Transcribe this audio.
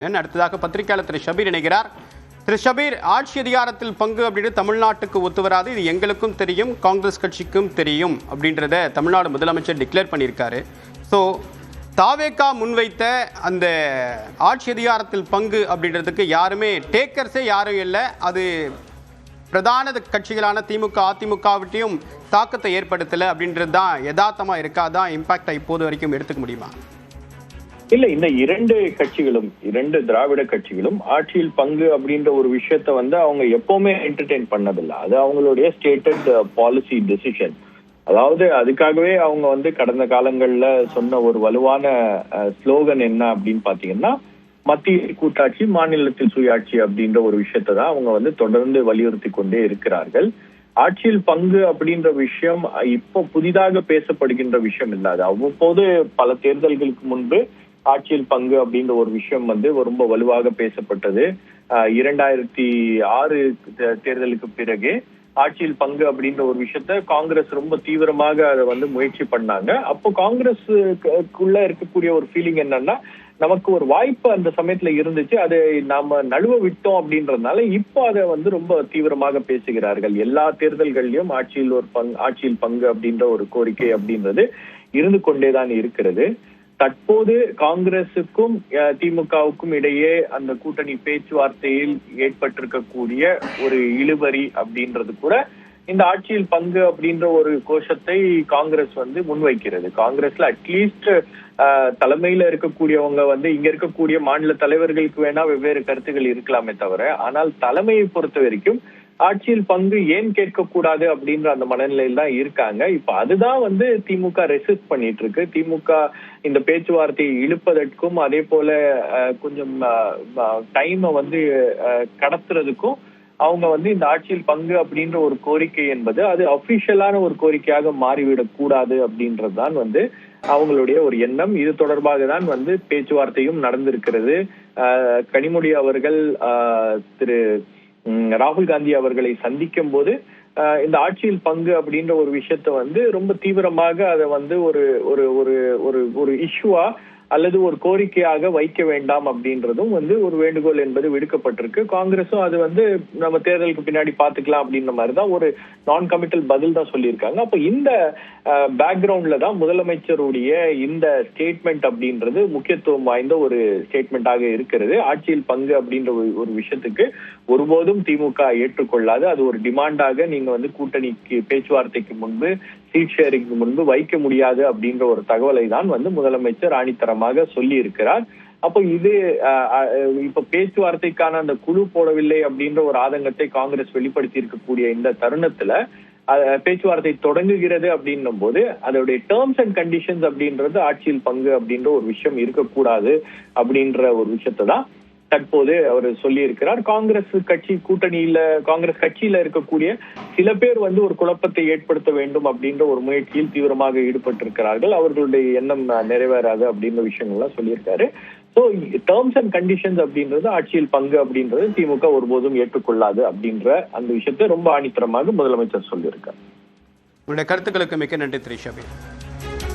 அடுத்ததாக பத்திரிகையாளர் திரு ஷபீர் இணைகிறார். திரு ஷபீர், ஆட்சி அதிகாரத்தில் பங்கு அப்படின்னு தமிழ்நாட்டுக்கு ஒத்து வராது, இது எங்களுக்கும் தெரியும், காங்கிரஸ் கட்சிக்கும் தெரியும் அப்படின்றத தமிழ்நாடு முதலமைச்சர் டிக்ளேர் பண்ணியிருக்காரு. ஸோ தாவேகா முன்வைத்த அந்த ஆட்சி அதிகாரத்தில் பங்கு அப்படின்றதுக்கு யாருமே டேக்கர்ஸே யாரும் இல்லை. அது பிரதான கட்சிகளான திமுக அதிமுகவிட்டையும் தாக்கத்தை ஏற்படுத்தலை அப்படின்றது தான் யதார்த்தமாக இருக்காதான் இம்பாக்டை இப்போது வரைக்கும் எடுத்துக்க முடியுமா? இல்ல, இந்த இரண்டு திராவிட கட்சிகளும் ஆட்சியில் பங்கு அப்படின்ற ஒரு விஷயத்த அவங்க எப்பவுமே என்டர்டெயின் பண்ணதில்லை. அது அவங்களுடைய ஸ்டேட்டட் பாலிசி டெசிஷன். அதாவது அதுக்காகவே அவங்க கடந்த காலங்கள்ல சொன்ன ஒரு வலுவான ஸ்லோகன் என்ன அப்படின்னு பாத்தீங்கன்னா, மத்திய கூட்டாட்சி மாநிலத்தில் சுயாட்சி அப்படின்ற ஒரு விஷயத்தை தான் அவங்க தொடர்ந்து வலியுறுத்தி கொண்டே இருக்கிறார்கள். ஆட்சியில் பங்கு அப்படின்ற விஷயம் இப்போ புதிதாக பேசப்படுகின்ற விஷயம் இல்லாது. அவ்வப்போது பல தேர்தல்களுக்கு முன்பு ஆட்சியில் பங்கு அப்படின்ற ஒரு விஷயம் ரொம்ப வலுவாக பேசப்பட்டது. 2006 தேர்தலுக்கு பிறகு ஆட்சியில் பங்கு அப்படின்ற ஒரு விஷயத்த காங்கிரஸ் ரொம்ப தீவிரமாக அதை முயற்சி பண்ணாங்க. அப்போ காங்கிரஸுக்குள்ள இருக்கக்கூடிய ஒரு ஃபீலிங் என்னன்னா, நமக்கு ஒரு வாய்ப்பு அந்த சமயத்துல இருந்துச்சு, அதை நாம நழுவ விட்டோம் அப்படின்றதுனால இப்போ அதை ரொம்ப தீவிரமாக பேசுகிறார்கள். எல்லா தேர்தல்கள்லயும் ஆட்சியில் பங்கு அப்படின்ற ஒரு கோரிக்கை அப்படின்றது இருந்து கொண்டேதான் இருக்கிறது. தற்போது காங்கிரசுக்கும் திமுகவுக்கும் இடையே அந்த கூட்டணி பேச்சுவார்த்தையில் ஏற்பட்டிருக்கக்கூடிய ஒரு இழுபறி அப்படின்றது கூட இந்த ஆட்சியில் பங்கு அப்படின்ற ஒரு கோஷத்தை காங்கிரஸ் முன்வைக்கிறது. காங்கிரஸ்ல அட்லீஸ்ட் தலைமையில இருக்கக்கூடியவங்க இங்க இருக்கக்கூடிய மாநில தலைவர்களுக்கு வேணா வெவ்வேறு கருத்துக்கள் இருக்கலாமே தவிர, ஆனால் தலைமையை பொறுத்த வரைக்கும் ஆட்சியில் பங்கு ஏன் கேட்கக்கூடாது அப்படின்ற அந்த மனநிலையில் தான் இருக்காங்க. இப்ப அதுதான் திமுக ரெசிஸ்ட் பண்ணிட்டு இருக்கு. திமுக இந்த பேச்சுவார்த்தையை இழுப்பதற்கும் அதே போல கொஞ்சம் டைமை கடத்துறதுக்கும் அவங்க இந்த ஆட்சியில் பங்கு அப்படின்ற ஒரு கோரிக்கை என்பது அது அபிஷியலான ஒரு கோரிக்கையாக மாறிவிடக் கூடாது அப்படின்றதுதான் அவங்களுடைய ஒரு எண்ணம். இது தொடர்பாக தான் பேச்சுவார்த்தையும் நடந்திருக்கிறது. கனிமொழி அவர்கள் திரு ராகுல் காந்தி அவர்களை சந்திக்கும் போது இந்த ஆட்சியில் பங்கு அப்படின்ற ஒரு விஷயத்த ரொம்ப தீவிரமாக அதை ஒரு இஷ்யூவா அல்லது ஒரு கோரிக்கையாக வைக்க வேண்டாம் அப்படின்றதும் ஒரு வேண்டுகோள் என்பது விடுக்கப்பட்டிருக்கு. காங்கிரஸும் அது நம்ம தேர்தலுக்கு பின்னாடி பாத்துக்கலாம் அப்படின்ற மாதிரிதான் ஒரு நான் கமிட்டல் பதில் தான் சொல்லியிருக்காங்க. அப்ப இந்த பேக்ரவுண்ட்ல தான் முதலமைச்சருடைய இந்த ஸ்டேட்மெண்ட் அப்படின்றது முக்கியத்துவம் வாய்ந்த ஒரு ஸ்டேட்மெண்டாக இருக்கிறது. ஆட்சியில் பங்கு அப்படின்ற ஒரு விஷயத்துக்கு ஒருபோதும் திமுக ஏற்றுக்கொள்ளாது. அது ஒரு டிமாண்டாக நீங்க கூட்டணிக்கு பேச்சுவார்த்தைக்கு முன்பு சீட் ஷேரிங்க்கு முன்பு வைக்க முடியாது அப்படின்ற ஒரு தகவலை தான் முதலமைச்சர் ஆணித்தரமாக சொல்லி இருக்கிறார். அப்போ இது இப்ப பேச்சுவார்த்தைக்கான அந்த குழு போடவில்லை அப்படின்ற ஒரு ஆதங்கத்தை காங்கிரஸ் வெளிப்படுத்தி இருக்கக்கூடிய இந்த தருணத்துல பேச்சுவார்த்தை தொடங்குகிறது அப்படின்னும் போது அதோடைய டேர்ம்ஸ் அண்ட் கண்டிஷன்ஸ் அப்படின்றது ஆட்சியில் பங்கு அப்படின்ற ஒரு விஷயம் இருக்கக்கூடாது அப்படின்ற ஒரு விஷயத்தை தான் தற்போது அவர் சொல்லி இருக்கிறார். காங்கிரஸ் கட்சியில இருக்கக்கூடிய சில பேர் ஒரு குழப்பத்தை ஏற்படுத்த வேண்டும் அப்படின்ற ஒரு முயற்சியில் தீவிரமாக ஈடுபட்டிருக்கிறார்கள். அவர்களுடைய எண்ணம் நிறைவேறாது அப்படின்ற விஷயங்கள்லாம் சொல்லியிருக்காரு. சோ டேர்ம்ஸ் அண்ட் கண்டிஷன்ஸ் அப்படின்றது ஆட்சியில் பங்கு அப்படின்றது திமுக ஒருபோதும் ஏற்றுக்கொள்ளாது அப்படின்ற அந்த விஷயத்தை ரொம்ப ஆணித்தரமாக முதலமைச்சர் சொல்லியிருக்கார். உங்களுடைய கருத்துக்களுக்கு மிக்க நன்றி திரு ஷபீர்.